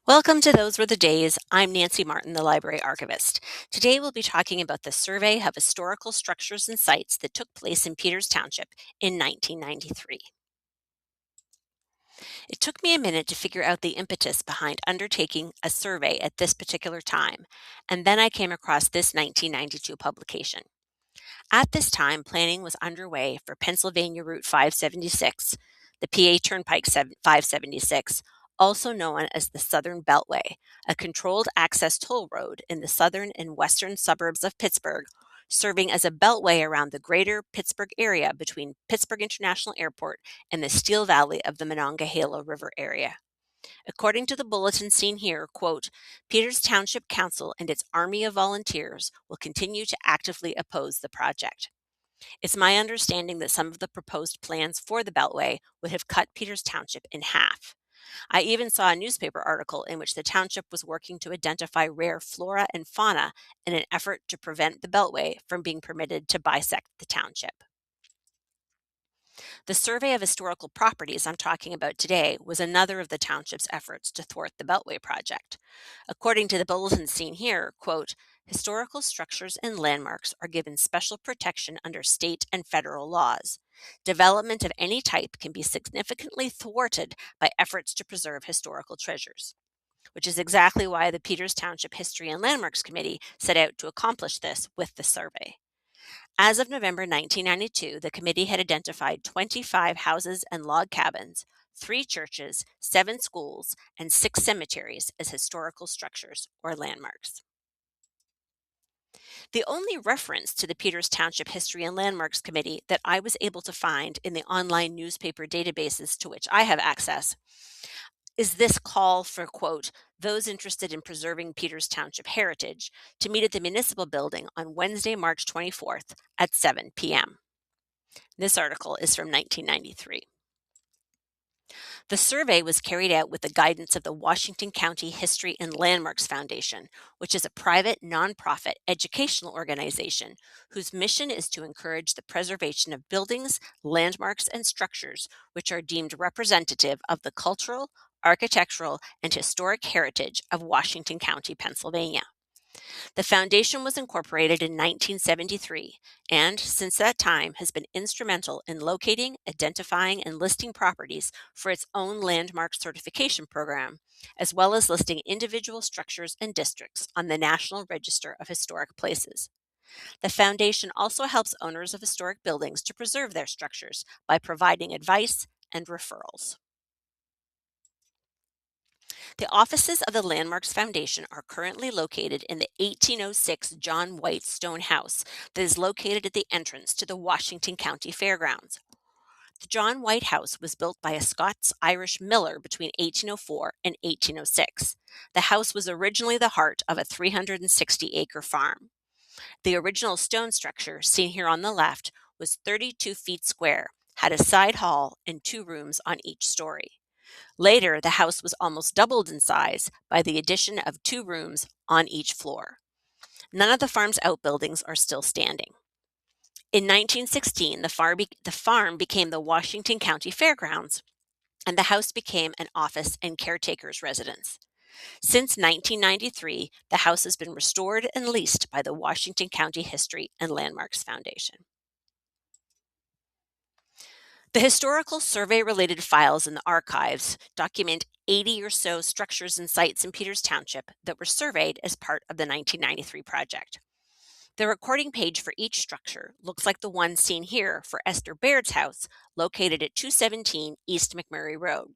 Welcome to Those Were the Days. I'm Nancy Martin, the library archivist. Today we'll be talking about the survey of historical structures and sites that took place in Peters Township in 1993. It took me a minute to figure out the impetus behind undertaking a survey at this particular time, and then I came across this 1992 publication. At this time, planning was underway for Pennsylvania Route 576, the PA Turnpike 576, also known as the Southern Beltway, a controlled access toll road in the southern and western suburbs of Pittsburgh, serving as a beltway around the greater Pittsburgh area between Pittsburgh International Airport and the Steel Valley of the Monongahela River area. According to the bulletin seen here, quote, Peters Township Council and its army of volunteers will continue to actively oppose the project. It's my understanding that some of the proposed plans for the Beltway would have cut Peters Township in half. I even saw a newspaper article in which the township was working to identify rare flora and fauna in an effort to prevent the Beltway from being permitted to bisect the township. The survey of historical properties I'm talking about today was another of the township's efforts to thwart the Beltway project. According to the bulletin seen here, quote, historical structures and landmarks are given special protection under state and federal laws. Development of any type can be significantly thwarted by efforts to preserve historical treasures, which is exactly why the Peters Township History and Landmarks Committee set out to accomplish this with the survey. As of November 1992, the committee had identified 25 houses and log cabins, 3 churches, 7 schools, and 6 cemeteries as historical structures or landmarks. The only reference to the Peters Township History and Landmarks Committee that I was able to find in the online newspaper databases to which I have access is this call for, quote, those interested in preserving Peters Township heritage to meet at the municipal building on Wednesday, March 24th at 7 p.m. This article is from 1993. The survey was carried out with the guidance of the Washington County History and Landmarks Foundation, which is a private, nonprofit educational organization whose mission is to encourage the preservation of buildings, landmarks, and structures which are deemed representative of the cultural, architectural, and historic heritage of Washington County, Pennsylvania. The foundation was incorporated in 1973 and, since that time, has been instrumental in locating, identifying, and listing properties for its own landmark certification program, as well as listing individual structures and districts on the National Register of Historic Places. The foundation also helps owners of historic buildings to preserve their structures by providing advice and referrals. The offices of the Landmarks Foundation are currently located in the 1806 John White stone house that is located at the entrance to the Washington County Fairgrounds. The John White house was built by a Scots-Irish miller between 1804 and 1806. The house was originally the heart of a 360-acre farm. The original stone structure, seen here on the left, was 32 feet square, had a side hall and 2 rooms on each story. Later, the house was almost doubled in size by the addition of 2 rooms on each floor. None of the farm's outbuildings are still standing. In 1916, the farm became the Washington County Fairgrounds, and the house became an office and caretaker's residence. Since 1993, the house has been restored and leased by the Washington County History and Landmarks Foundation. The historical survey-related files in the archives document 80 or so structures and sites in Peters Township that were surveyed as part of the 1993 project. The recording page for each structure looks like the one seen here for Esther Baird's house, located at 217 East McMurray Road.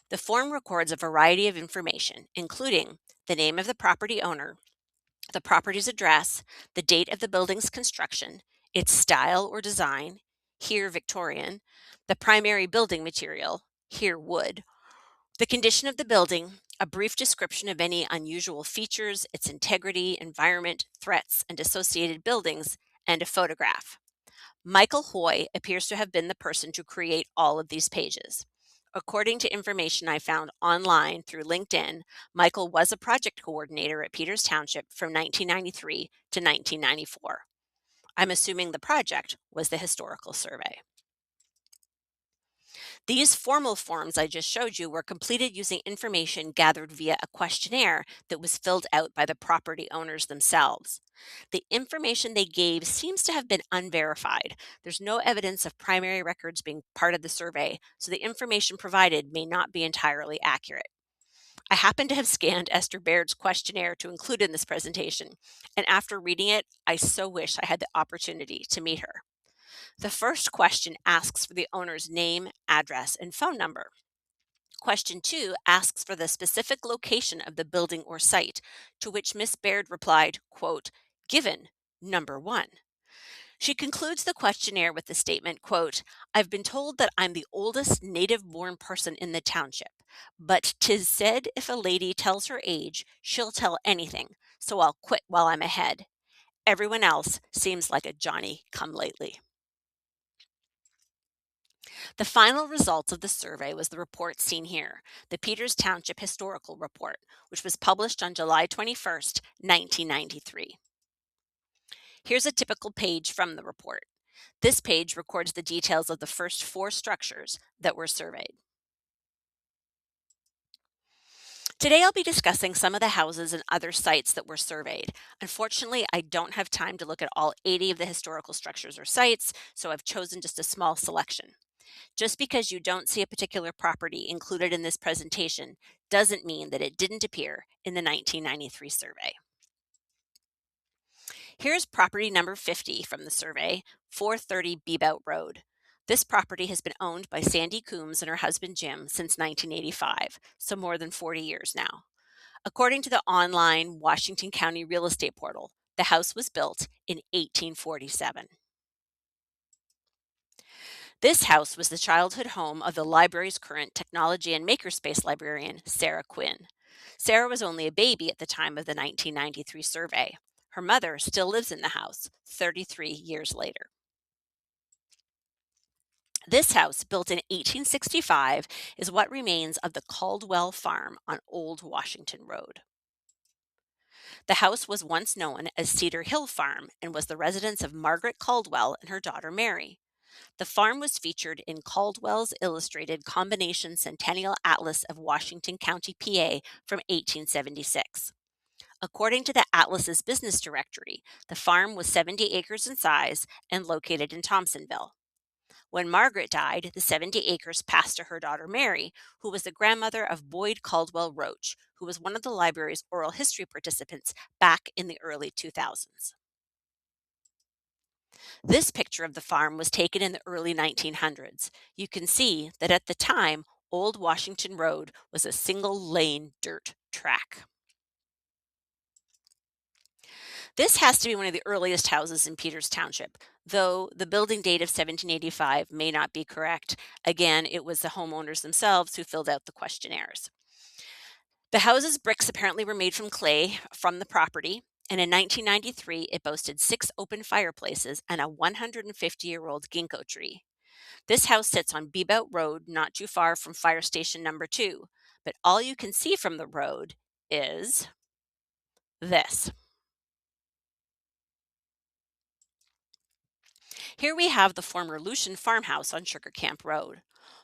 The form records a variety of information, including the name of the property owner, the property's address, the date of the building's construction, its style or design, here Victorian, the primary building material, here wood, the condition of the building, a brief description of any unusual features, its integrity, environment, threats, and associated buildings, and a photograph. Michael Hoy appears to have been the person to create all of these pages. According to information I found online through LinkedIn, Michael was a project coordinator at Peters Township from 1993 to 1994. I'm assuming the project was the historical survey. These formal forms I just showed you were completed using information gathered via a questionnaire that was filled out by the property owners themselves. The information they gave seems to have been unverified. There's no evidence of primary records being part of the survey, so the information provided may not be entirely accurate. I happen to have scanned Esther Baird's questionnaire to include in this presentation, and after reading it, I so wish I had the opportunity to meet her. The first question asks for the owner's name, address, and phone number. Question 2 asks for the specific location of the building or site, to which Miss Baird replied, quote, given number 1. She concludes the questionnaire with the statement, quote, I've been told that I'm the oldest native-born person in the township, but 'tis said if a lady tells her age, she'll tell anything, so I'll quit while I'm ahead. Everyone else seems like a Johnny-come-lately. The final results of the survey was the report seen here, the Peters Township Historical Report, which was published on July 21st, 1993. Here's a typical page from the report. This page records the details of the first 4 structures that were surveyed. Today I'll be discussing some of the houses and other sites that were surveyed. Unfortunately, I don't have time to look at all 80 of the historical structures or sites, so I've chosen just a small selection. Just because you don't see a particular property included in this presentation doesn't mean that it didn't appear in the 1993 survey. Here's property number 50 from the survey, 430 Bebout Road. This property has been owned by Sandy Coombs and her husband Jim since 1985, so more than 40 years now. According to the online Washington County real estate portal, the house was built in 1847. This house was the childhood home of the library's current technology and makerspace librarian, Sarah Quinn. Sarah was only a baby at the time of the 1993 survey. Her mother still lives in the house 33 years later. This house, built in 1865, is what remains of the Caldwell Farm on Old Washington Road. The house was once known as Cedar Hill Farm and was the residence of Margaret Caldwell and her daughter Mary. The farm was featured in Caldwell's Illustrated Combination Centennial Atlas of Washington County, PA from 1876. According to the Atlas's business directory, the farm was 70 acres in size and located in Thompsonville. When Margaret died, the 70 acres passed to her daughter Mary, who was the grandmother of Boyd Caldwell Roach, who was one of the library's oral history participants back in the early 2000s. This picture of the farm was taken in the early 1900s. You can see that at the time, Old Washington Road was a single-lane dirt track. This has to be one of the earliest houses in Peters Township, though the building date of 1785 may not be correct. Again, it was the homeowners themselves who filled out the questionnaires. The house's bricks apparently were made from clay from the property, and in 1993 it boasted 6 open fireplaces and a 150-year-old ginkgo tree. This house sits on Bebout Road, not too far from Fire Station number 2, but all you can see from the road is this. Here we have the former Lucian farmhouse on Sugar Camp Road.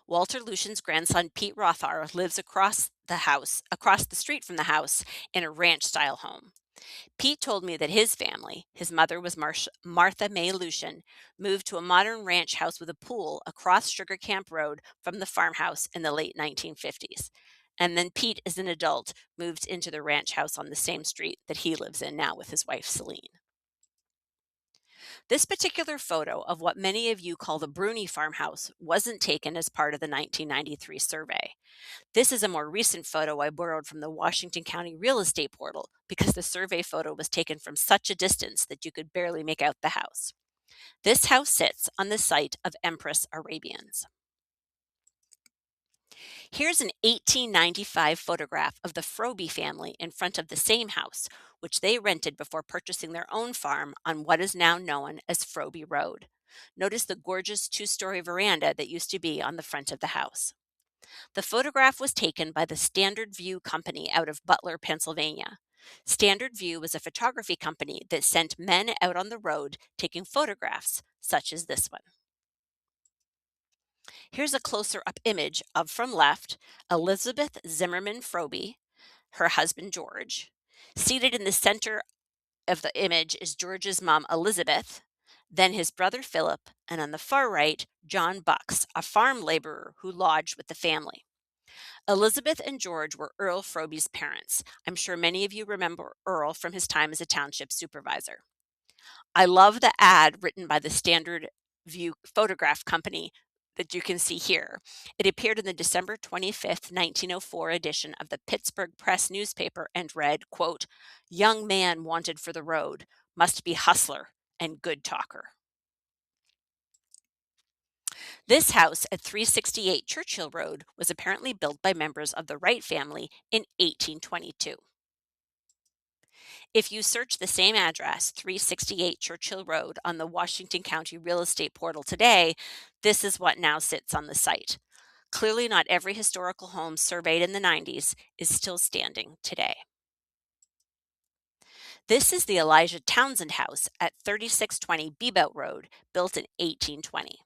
Walter Lucian's grandson Pete Rothar lives across the street from the house, in a ranch-style home. Pete told me that his family, his mother was Martha May Lucian, moved to a modern ranch house with a pool across Sugar Camp Road from the farmhouse in the late 1950s. And then Pete, as an adult, moved into the ranch house on the same street that he lives in now with his wife Celine. This particular photo of what many of you call the Bruni farmhouse wasn't taken as part of the 1993 survey. This is a more recent photo I borrowed from the Washington County real estate portal because the survey photo was taken from such a distance that you could barely make out the house. This house sits on the site of Empress Arabians. Here's an 1895 photograph of the Frobe family in front of the same house, which they rented before purchasing their own farm on what is now known as Frobe Road. Notice the gorgeous 2-story veranda that used to be on the front of the house. The photograph was taken by the Standard View Company out of Butler, Pennsylvania. Standard View was a photography company that sent men out on the road taking photographs, such as this one. Here's a closer up image of, from left, Elizabeth Zimmerman Frobe, her husband George. Seated in the center of the image is George's mom Elizabeth, then his brother Philip, and on the far right, John Bucks, a farm laborer who lodged with the family. Elizabeth and George were Earl Frobe's parents. I'm sure many of you remember Earl from his time as a township supervisor. I love the ad written by the Standard View Photograph Company that you can see here. It appeared in the December 25th, 1904 edition of the Pittsburgh Press newspaper and read, quote, "Young man wanted for the road, must be hustler and good talker." This house at 368 Churchill Road was apparently built by members of the Wright family in 1822. If you search the same address, 368 Churchill Road, on the Washington County Real Estate Portal today, this is what now sits on the site. Clearly, not every historical home surveyed in the 90s is still standing today. This is the Elijah Townsend House at 3620 Bebout Road, built in 1820.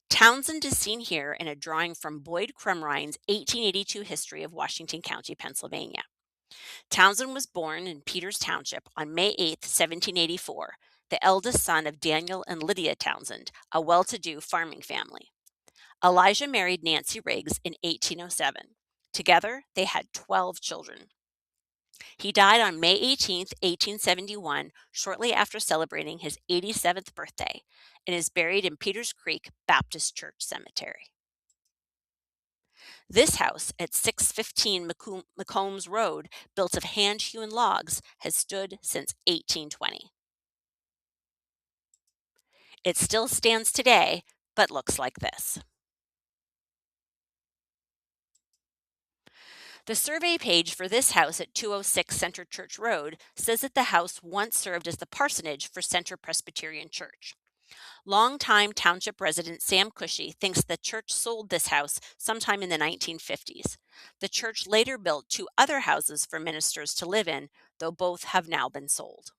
Townsend is seen here in a drawing from Boyd Crumrine's 1882 History of Washington County, Pennsylvania. Townsend was born in Peters Township on May 8, 1784, the eldest son of Daniel and Lydia Townsend, a well-to-do farming family. Elijah married Nancy Riggs in 1807. Together, they had 12 children. He died on May 18, 1871, shortly after celebrating his 87th birthday, and is buried in Peters Creek Baptist Church Cemetery. This house at 615 McCombs Road, built of hand-hewn logs, has stood since 1820. It still stands today, but looks like this. The survey page for this house at 206 Center Church Road says that the house once served as the parsonage for Center Presbyterian Church. Longtime township resident Sam Cushy thinks the church sold this house sometime in the 1950s. The church later built two other houses for ministers to live in, though both have now been sold.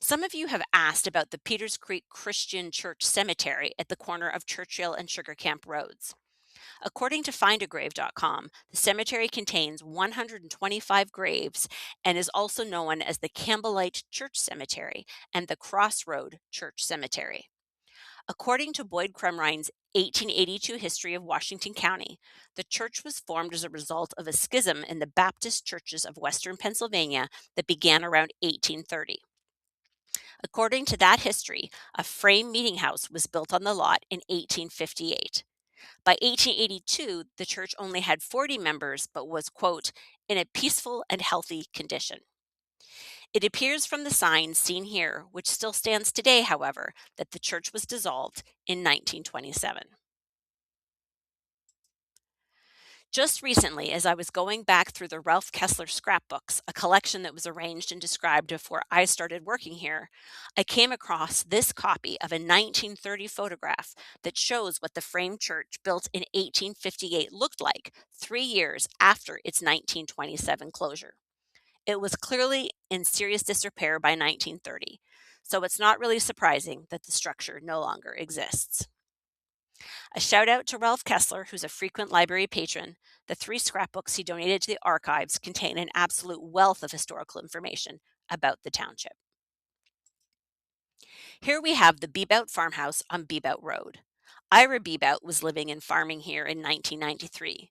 Some of you have asked about the Peters Creek Christian Church Cemetery at the corner of Churchill and Sugar Camp Roads. According to findagrave.com, the cemetery contains 125 graves and is also known as the Campbellite Church Cemetery and the Crossroad Church Cemetery. According to Boyd Crumrine's 1882 History of Washington County, the church was formed as a result of a schism in the Baptist churches of Western Pennsylvania that began around 1830. According to that history, a frame meeting house was built on the lot in 1858. By 1882, the church only had 40 members, but was, quote, in a peaceful and healthy condition. It appears from the sign seen here, which still stands today, however, that the church was dissolved in 1927. Just recently, as I was going back through the Ralph Kessler scrapbooks, a collection that was arranged and described before I started working here, I came across this copy of a 1930 photograph that shows what the frame church built in 1858 looked like 3 years after its 1927 closure. It was clearly in serious disrepair by 1930, so it's not really surprising that the structure no longer exists. A shout out to Ralph Kessler, who's a frequent library patron. The 3 scrapbooks he donated to the archives contain an absolute wealth of historical information about the township. Here we have the Bebout farmhouse on Bebout Road. Ira Bebout was living and farming here in 1993.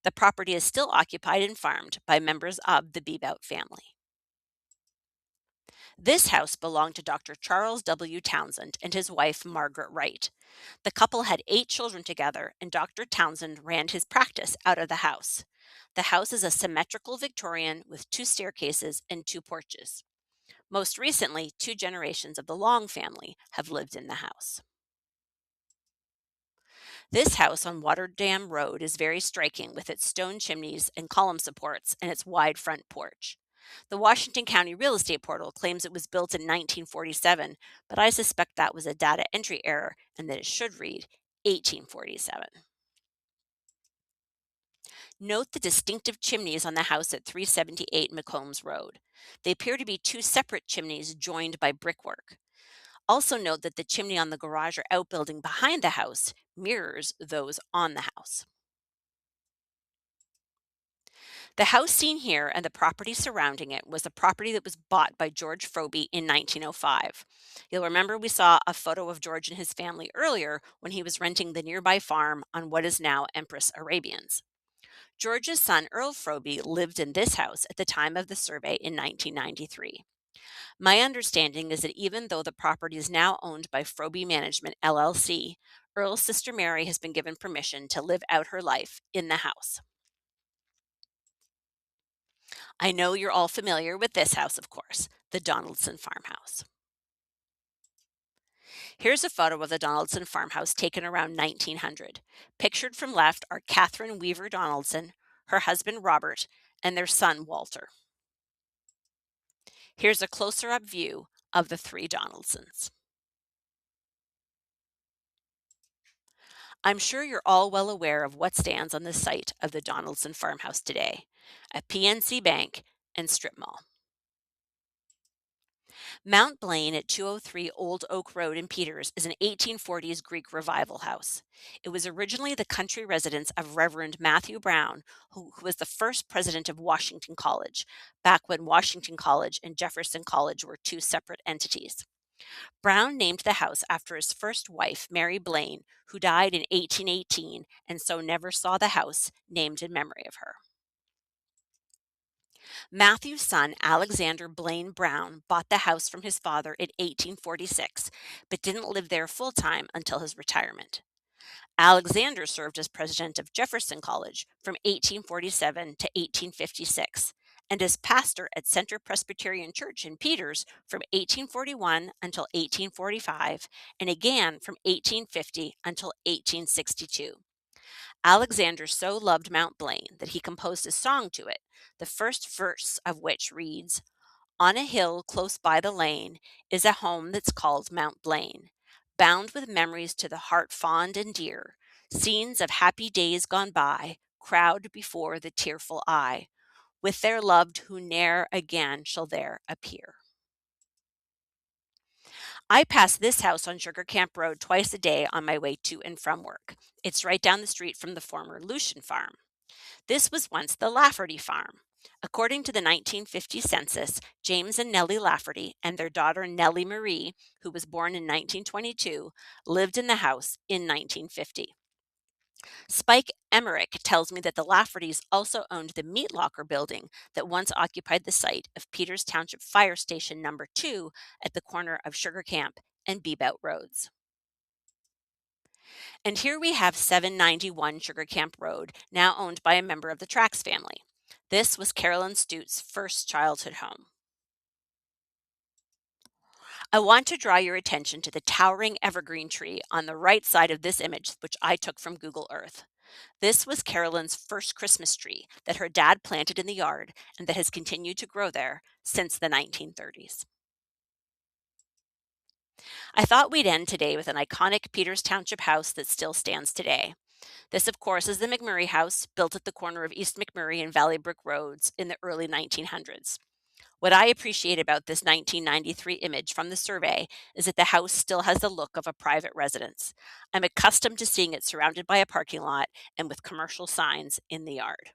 The property is still occupied and farmed by members of the Bebout family. This house belonged to Dr. Charles W. Townsend and his wife, Margaret Wright. The couple had 8 children together, and Dr. Townsend ran his practice out of the house. The house is a symmetrical Victorian with 2 staircases and 2 porches. Most recently, 2 generations of the Long family have lived in the house. This house on Waterdam Road is very striking with its stone chimneys and column supports and its wide front porch. The Washington County Real Estate Portal claims it was built in 1947, but I suspect that was a data entry error and that it should read 1847. Note the distinctive chimneys on the house at 378 McCombs Road. They appear to be 2 separate chimneys joined by brickwork. Also note that the chimney on the garage or outbuilding behind the house mirrors those on the house. The house seen here and the property surrounding it was the property that was bought by George Frobe in 1905. You'll remember we saw a photo of George and his family earlier when he was renting the nearby farm on what is now Empress Arabians. George's son Earl Frobe lived in this house at the time of the survey in 1993. My understanding is that even though the property is now owned by Frobe Management LLC, Earl's sister Mary has been given permission to live out her life in the house. I know you're all familiar with this house, of course, the Donaldson farmhouse. Here's a photo of the Donaldson farmhouse taken around 1900. Pictured from left are Catherine Weaver Donaldson, her husband Robert, and their son Walter. Here's a closer up view of the three Donaldsons. I'm sure you're all well aware of what stands on the site of the Donaldson farmhouse today, a PNC bank and strip mall. Mount Blaine at 203 Old Oak Road in Peters is an 1840s Greek revival house. It was originally the country residence of Reverend Matthew Brown, who was the first president of Washington College, back when Washington College and Jefferson College were two separate entities. Brown named the house after his first wife, Mary Blaine, who died in 1818 and so never saw the house named in memory of her. Matthew's son, Alexander Blaine Brown, bought the house from his father in 1846, but didn't live there full time until his retirement. Alexander served as president of Jefferson College from 1847 to 1856 and as pastor at Center Presbyterian Church in Peters from 1841 until 1845 and again from 1850 until 1862. Alexander so loved Mount Blaine that he composed a song to it, the first verse of which reads, "On a hill close by the lane is a home that's called Mount Blaine, bound with memories to the heart fond and dear, scenes of happy days gone by, crowd before the tearful eye, with their loved who ne'er again shall there appear." I pass this house on Sugar Camp Road twice a day on my way to and from work. It's right down the street from the former Lucian farm. This was once the Lafferty farm. According to the 1950 census, James and Nellie Lafferty and their daughter Nellie Marie, who was born in 1922, lived in the house in 1950. Spike Emmerich tells me that the Laffertys also owned the meat locker building that once occupied the site of Peters Township Fire Station number 2 at the corner of Sugar Camp and Beebout Roads. And here we have 791 Sugar Camp Road, now owned by a member of the Trax family. This was Carolyn Stute's first childhood home. I want to draw your attention to the towering evergreen tree on the right side of this image, which I took from Google Earth. This was Carolyn's first Christmas tree that her dad planted in the yard and that has continued to grow there since the 1930s. I thought we'd end today with an iconic Peters Township house that still stands today. This, of course, is the McMurray House, built at the corner of East McMurray and Valley Brook Roads in the early 1900s. What I appreciate about this 1993 image from the survey is that the house still has the look of a private residence. I'm accustomed to seeing it surrounded by a parking lot and with commercial signs in the yard.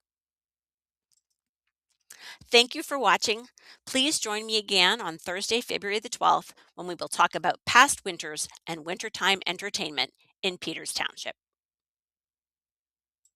Thank you for watching. Please join me again on Thursday, February the 12th, when we will talk about past winters and wintertime entertainment in Peters Township.